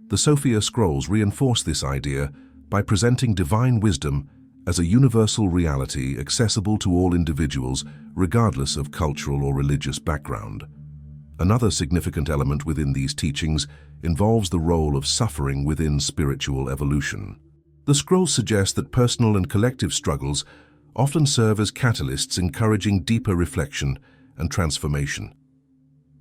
The Sophia Scrolls reinforce this idea by presenting divine wisdom as a universal reality accessible to all individuals regardless of cultural or religious background. Another significant element within these teachings involves the role of suffering within spiritual evolution. The Scrolls suggest that personal and collective struggles often serve as catalysts encouraging deeper reflection and transformation.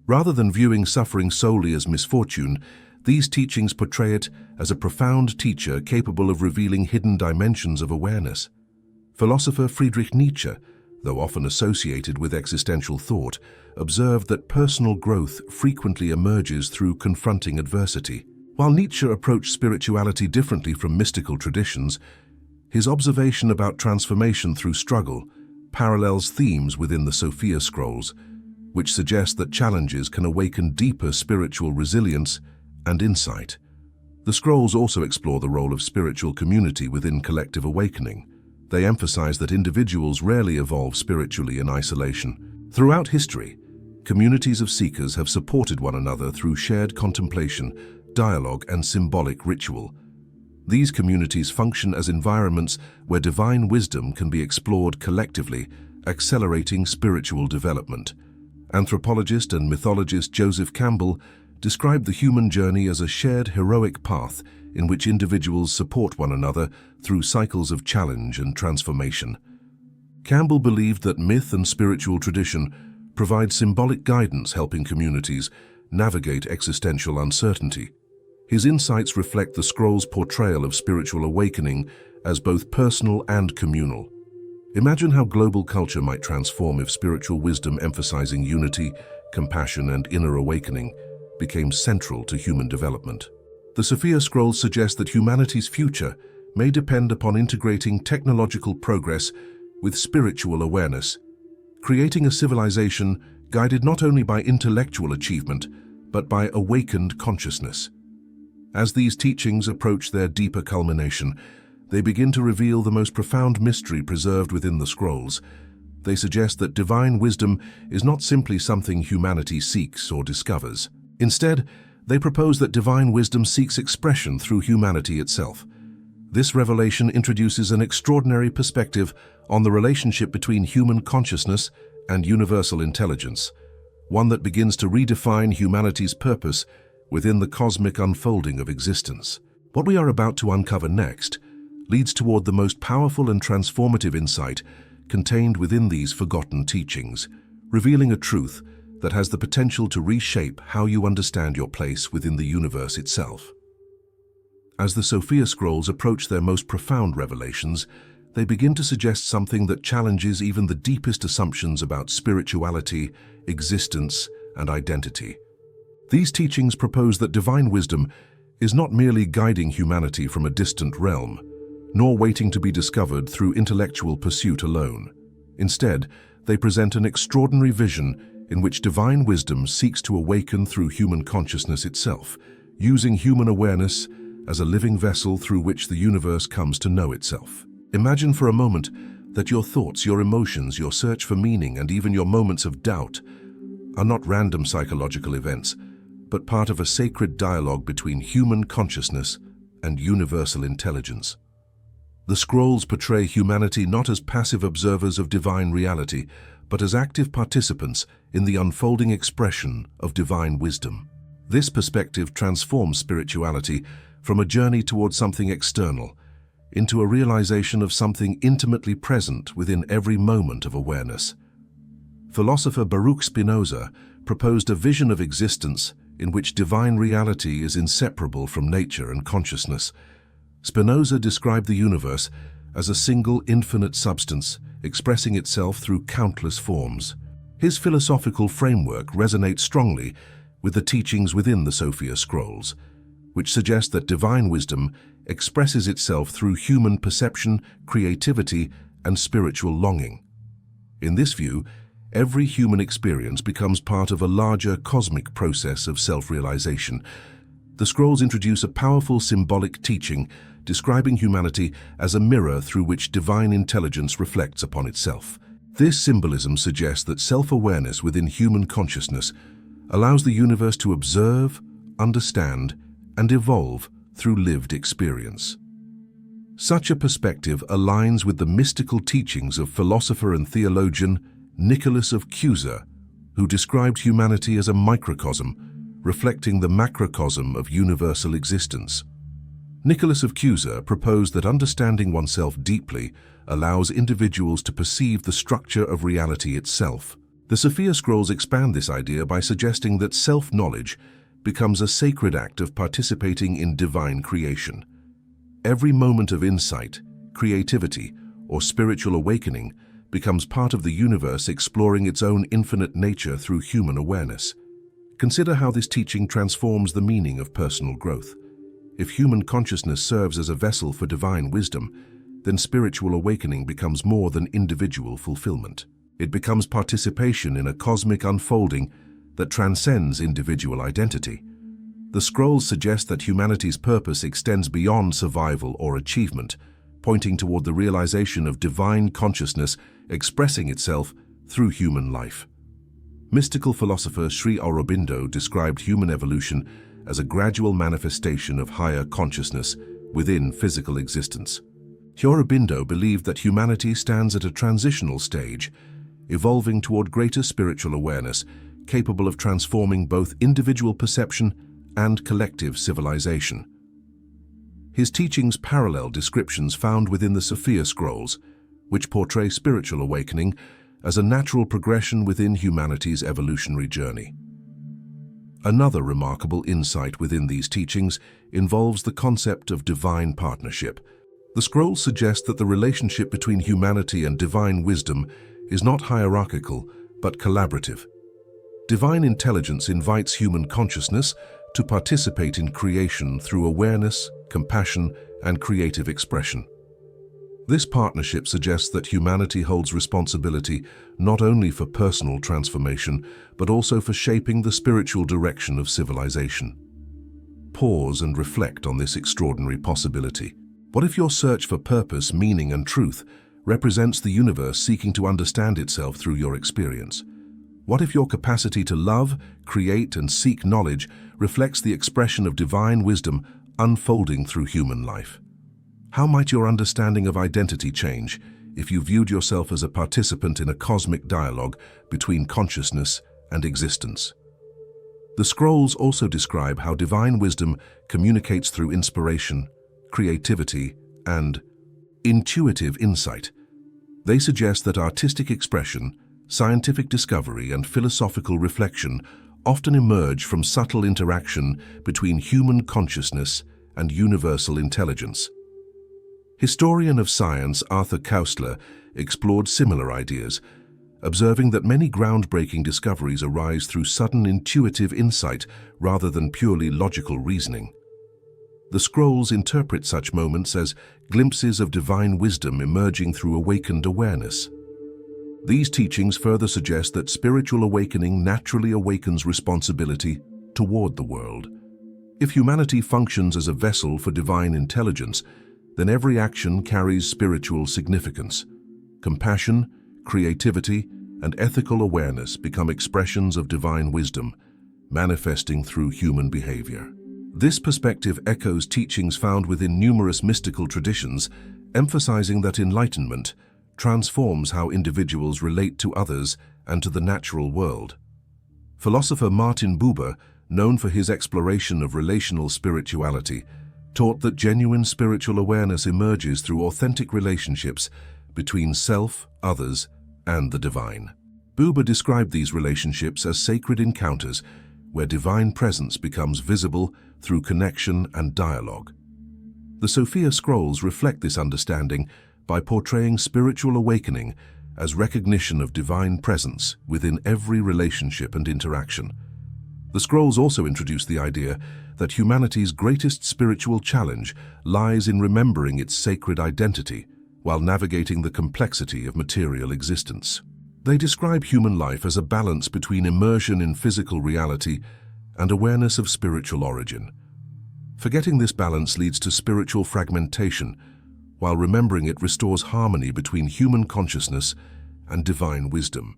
Rather than viewing suffering solely as misfortune, these teachings portray it as a profound teacher capable of revealing hidden dimensions of awareness. Philosopher Friedrich Nietzsche, though often associated with existential thought, observed that personal growth frequently emerges through confronting adversity. While Nietzsche approached spirituality differently from mystical traditions, his observation about transformation through struggle parallels themes within the Sophia Scrolls, which suggest that challenges can awaken deeper spiritual resilience and insight. The Scrolls also explore the role of spiritual community within collective awakening. They emphasize that individuals rarely evolve spiritually in isolation. Throughout history, communities of seekers have supported one another through shared contemplation, dialogue, and symbolic ritual. These communities function as environments where divine wisdom can be explored collectively, accelerating spiritual development. Anthropologist and mythologist Joseph Campbell described the human journey as a shared heroic path in which individuals support one another through cycles of challenge and transformation. Campbell believed that myth and spiritual tradition provide symbolic guidance helping communities navigate existential uncertainty. His insights reflect the Scrolls' portrayal of spiritual awakening as both personal and communal. Imagine how global culture might transform if spiritual wisdom emphasizing unity, compassion, and inner awakening became central to human development. The Sophia Scrolls suggest that humanity's future may depend upon integrating technological progress with spiritual awareness, creating a civilization guided not only by intellectual achievement, but by awakened consciousness. As these teachings approach their deeper culmination, they begin to reveal the most profound mystery preserved within the Scrolls, They suggest that divine wisdom is not simply something humanity seeks or discovers. Instead, they propose that divine wisdom seeks expression through humanity itself. This revelation introduces an extraordinary perspective on the relationship between human consciousness and universal intelligence, one that begins to redefine humanity's purpose within the cosmic unfolding of existence. What we are about to uncover next leads toward the most powerful and transformative insight contained within these forgotten teachings, revealing a truth that has the potential to reshape how you understand your place within the universe itself. As the Sophia Scrolls approach their most profound revelations, they begin to suggest something that challenges even the deepest assumptions about spirituality, existence, and identity. These teachings propose that divine wisdom is not merely guiding humanity from a distant realm, nor waiting to be discovered through intellectual pursuit alone. Instead, they present an extraordinary vision in which divine wisdom seeks to awaken through human consciousness itself, using human awareness as a living vessel through which the universe comes to know itself. Imagine for a moment that your thoughts, your emotions, your search for meaning, and even your moments of doubt are not random psychological events, but part of a sacred dialogue between human consciousness and universal intelligence. The scrolls portray humanity not as passive observers of divine reality, but as active participants in the unfolding expression of divine wisdom. This perspective transforms spirituality from a journey towards something external into a realization of something intimately present within every moment of awareness. Philosopher Baruch Spinoza proposed a vision of existence in which divine reality is inseparable from nature and consciousness. Spinoza described the universe as a single infinite substance expressing itself through countless forms. His philosophical framework resonates strongly with the teachings within the Sophia Scrolls, which suggest that divine wisdom expresses itself through human perception, creativity, and spiritual longing. In this view, every human experience becomes part of a larger cosmic process of self-realization. The scrolls introduce a powerful symbolic teaching describing humanity as a mirror through which divine intelligence reflects upon itself. This symbolism suggests that self-awareness within human consciousness allows the universe to observe, understand, and evolve through lived experience. Such a perspective aligns with the mystical teachings of philosopher and theologian Nicholas of Cusa, who described humanity as a microcosm, reflecting the macrocosm of universal existence. Nicholas of Cusa proposed that understanding oneself deeply allows individuals to perceive the structure of reality itself. The Sophia Scrolls expand this idea by suggesting that self-knowledge becomes a sacred act of participating in divine creation. Every moment of insight, creativity, or spiritual awakening becomes part of the universe exploring its own infinite nature through human awareness. Consider how this teaching transforms the meaning of personal growth. If human consciousness serves as a vessel for divine wisdom, then spiritual awakening becomes more than individual fulfillment. It becomes participation in a cosmic unfolding that transcends individual identity. The scrolls suggest that humanity's purpose extends beyond survival or achievement, pointing toward the realization of divine consciousness expressing itself through human life. Mystical philosopher Sri Aurobindo described human evolution as a gradual manifestation of higher consciousness within physical existence. Aurobindo believed that humanity stands at a transitional stage, evolving toward greater spiritual awareness, capable of transforming both individual perception and collective civilization. His teachings parallel descriptions found within the Sophia Scrolls, which portray spiritual awakening as a natural progression within humanity's evolutionary journey. Another remarkable insight within these teachings involves the concept of divine partnership. The scrolls suggest that the relationship between humanity and divine wisdom is not hierarchical, but collaborative. Divine intelligence invites human consciousness to participate in creation through awareness, compassion, and creative expression. This partnership suggests that humanity holds responsibility not only for personal transformation, but also for shaping the spiritual direction of civilization. Pause and reflect on this extraordinary possibility. What if your search for purpose, meaning, and truth represents the universe seeking to understand itself through your experience? What if your capacity to love, create, and seek knowledge reflects the expression of divine wisdom unfolding through human life? How might your understanding of identity change if you viewed yourself as a participant in a cosmic dialogue between consciousness and existence? The scrolls also describe how divine wisdom communicates through inspiration, creativity, and intuitive insight. They suggest that artistic expression, scientific discovery, and philosophical reflection often emerge from subtle interaction between human consciousness and universal intelligence. Historian of science Arthur Koestler explored similar ideas, observing that many groundbreaking discoveries arise through sudden intuitive insight rather than purely logical reasoning. The scrolls interpret such moments as glimpses of divine wisdom emerging through awakened awareness. These teachings further suggest that spiritual awakening naturally awakens responsibility toward the world. If humanity functions as a vessel for divine intelligence, then every action carries spiritual significance. Compassion, creativity, and ethical awareness become expressions of divine wisdom, manifesting through human behavior. This perspective echoes teachings found within numerous mystical traditions, emphasizing that enlightenment transforms how individuals relate to others and to the natural world. Philosopher Martin Buber, known for his exploration of relational spirituality, taught that genuine spiritual awareness emerges through authentic relationships between self, others, and the divine. Buber described these relationships as sacred encounters where divine presence becomes visible through connection and dialogue. The Sophia Scrolls reflect this understanding by portraying spiritual awakening as recognition of divine presence within every relationship and interaction. The scrolls also introduce the idea that humanity's greatest spiritual challenge lies in remembering its sacred identity while navigating the complexity of material existence. They describe human life as a balance between immersion in physical reality and awareness of spiritual origin. Forgetting this balance leads to spiritual fragmentation, while remembering it restores harmony between human consciousness and divine wisdom.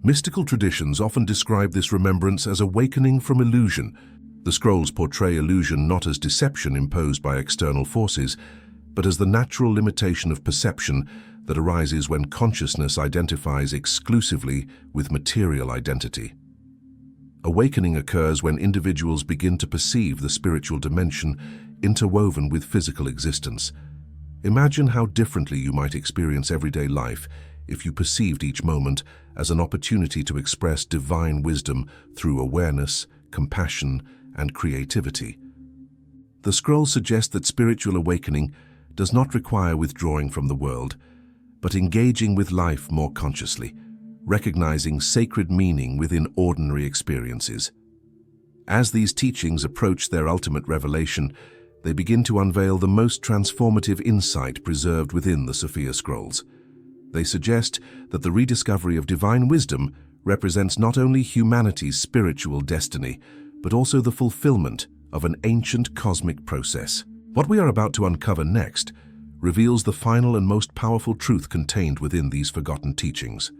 Mystical traditions often describe this remembrance as awakening from illusion. The scrolls portray illusion not as deception imposed by external forces, but as the natural limitation of perception that arises when consciousness identifies exclusively with material identity. Awakening occurs when individuals begin to perceive the spiritual dimension interwoven with physical existence. Imagine how differently you might experience everyday life if you perceived each moment as an opportunity to express divine wisdom through awareness, compassion, and creativity. The scrolls suggest that spiritual awakening does not require withdrawing from the world, but engaging with life more consciously, recognizing sacred meaning within ordinary experiences. As these teachings approach their ultimate revelation, they begin to unveil the most transformative insight preserved within the Sophia Scrolls. They suggest that the rediscovery of divine wisdom represents not only humanity's spiritual destiny, but also the fulfillment of an ancient cosmic process. What we are about to uncover next reveals the final and most powerful truth contained within these forgotten teachings,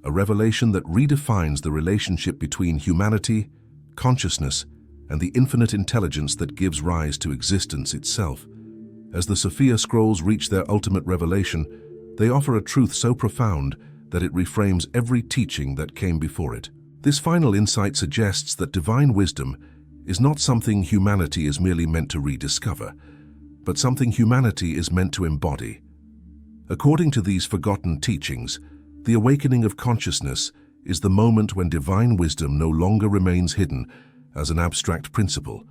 a revelation that redefines the relationship between humanity, consciousness, and the infinite intelligence that gives rise to existence itself. As the Sophia Scrolls reach their ultimate revelation, they offer a truth so profound that it reframes every teaching that came before it. This final insight suggests that divine wisdom is not something humanity is merely meant to rediscover, but something humanity is meant to embody. According to these forgotten teachings, the awakening of consciousness is the moment when divine wisdom no longer remains hidden as an abstract principle,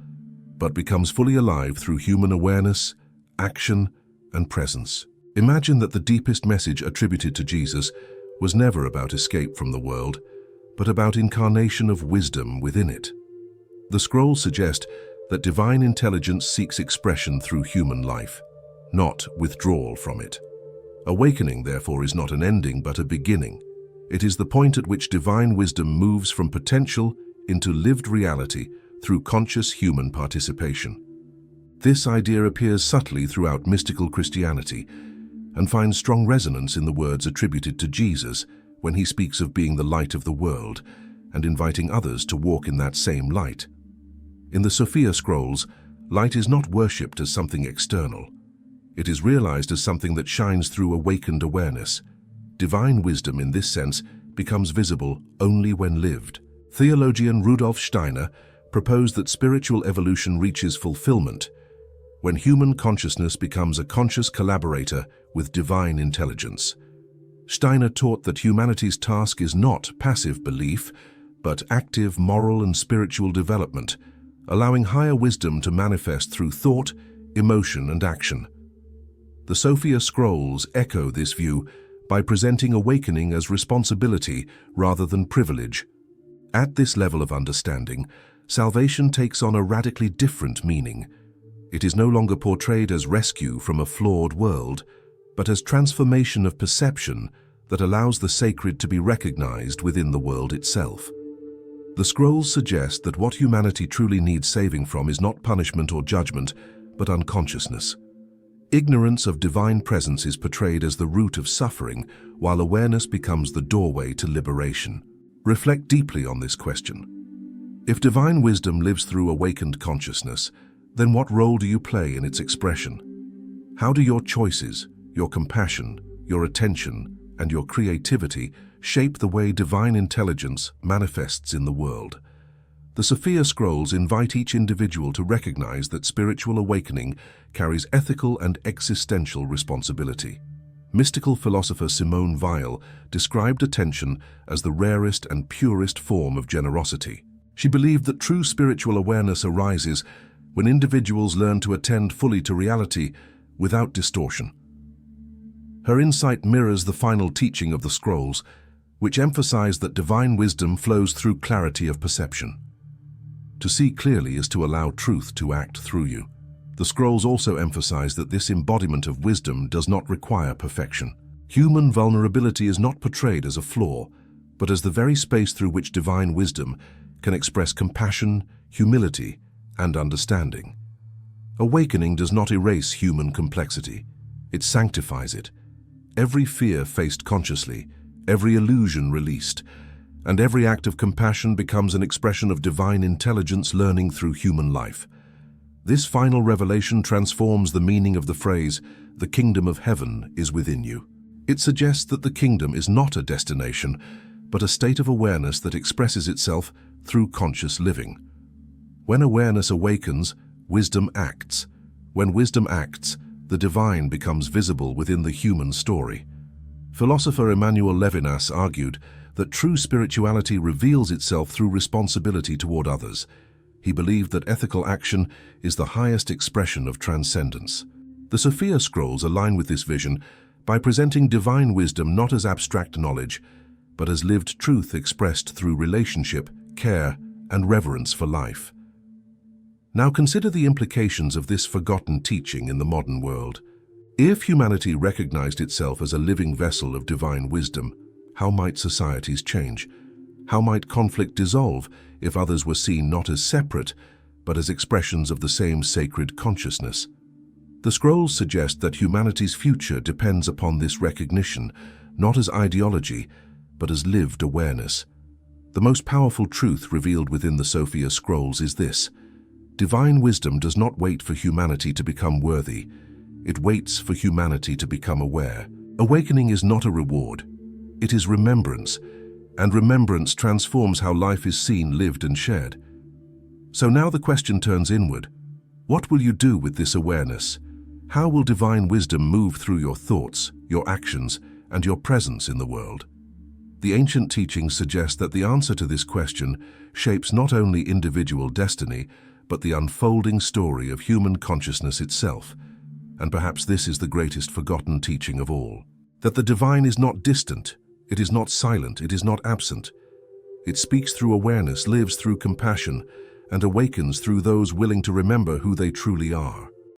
but becomes fully alive through human awareness, action, and presence. Imagine that the deepest message attributed to Jesus was never about escape from the world, but about incarnation of wisdom within it. The scrolls suggest that divine intelligence seeks expression through human life, not withdrawal from it. Awakening, therefore, is not an ending but a beginning. It is the point at which divine wisdom moves from potential into lived reality through conscious human participation. This idea appears subtly throughout mystical Christianity, and finds strong resonance in the words attributed to Jesus when he speaks of being the light of the world and inviting others to walk in that same light. In the Sophia Scrolls, light is not worshipped as something external. It is realized as something that shines through awakened awareness. Divine wisdom, in this sense, becomes visible only when lived. Theologian Rudolf Steiner proposed that spiritual evolution reaches fulfillment when human consciousness becomes a conscious collaborator with divine intelligence. Steiner taught that humanity's task is not passive belief, but active moral and spiritual development, allowing higher wisdom to manifest through thought, emotion, and action. The Sophia Scrolls echo this view by presenting awakening as responsibility rather than privilege. At this level of understanding, salvation takes on a radically different meaning. It is no longer portrayed as rescue from a flawed world, but as transformation of perception that allows the sacred to be recognized within the world itself. The scrolls suggest that what humanity truly needs saving from is not punishment or judgment, but unconsciousness. Ignorance of divine presence is portrayed as the root of suffering, while awareness becomes the doorway to liberation. Reflect deeply on this question. If divine wisdom lives through awakened consciousness, then what role do you play in its expression? How do your choices, your compassion, your attention, and your creativity shape the way divine intelligence manifests in the world? The Sophia Scrolls invite each individual to recognize that spiritual awakening carries ethical and existential responsibility. Mystical philosopher Simone Weil described attention as the rarest and purest form of generosity. She believed that true spiritual awareness arises when individuals learn to attend fully to reality without distortion. Her insight mirrors the final teaching of the scrolls, which emphasize that divine wisdom flows through clarity of perception. To see clearly is to allow truth to act through you. The scrolls also emphasize that this embodiment of wisdom does not require perfection. Human vulnerability is not portrayed as a flaw, but as the very space through which divine wisdom can express compassion, humility, and understanding. Awakening does not erase human complexity. It sanctifies it. Every fear faced consciously, every illusion released, and every act of compassion becomes an expression of divine intelligence learning through human life. This final revelation transforms the meaning of the phrase, "The kingdom of heaven is within you." It suggests that the kingdom is not a destination, but a state of awareness that expresses itself through conscious living. When awareness awakens, wisdom acts. When wisdom acts, the divine becomes visible within the human story. Philosopher Emmanuel Levinas argued that true spirituality reveals itself through responsibility toward others. He believed that ethical action is the highest expression of transcendence. The Sophia Scrolls align with this vision by presenting divine wisdom not as abstract knowledge, but as lived truth expressed through relationship, care, and reverence for life. Now consider the implications of this forgotten teaching in the modern world. If humanity recognized itself as a living vessel of divine wisdom, how might societies change? How might conflict dissolve if others were seen not as separate, but as expressions of the same sacred consciousness? The scrolls suggest that humanity's future depends upon this recognition, not as ideology, but as lived awareness. The most powerful truth revealed within the Sophia Scrolls is this: divine wisdom does not wait for humanity to become worthy. It waits for humanity to become aware. Awakening is not a reward. It is remembrance, and remembrance transforms how life is seen, lived, and shared. So now the question turns inward. What will you do with this awareness? How will divine wisdom move through your thoughts, your actions, and your presence in the world? The ancient teachings suggest that the answer to this question shapes not only individual destiny, but the unfolding story of human consciousness itself. And perhaps this is the greatest forgotten teaching of all: that the divine is not distant, it is not silent, it is not absent. It speaks through awareness, lives through compassion, and awakens through those willing to remember who they truly are.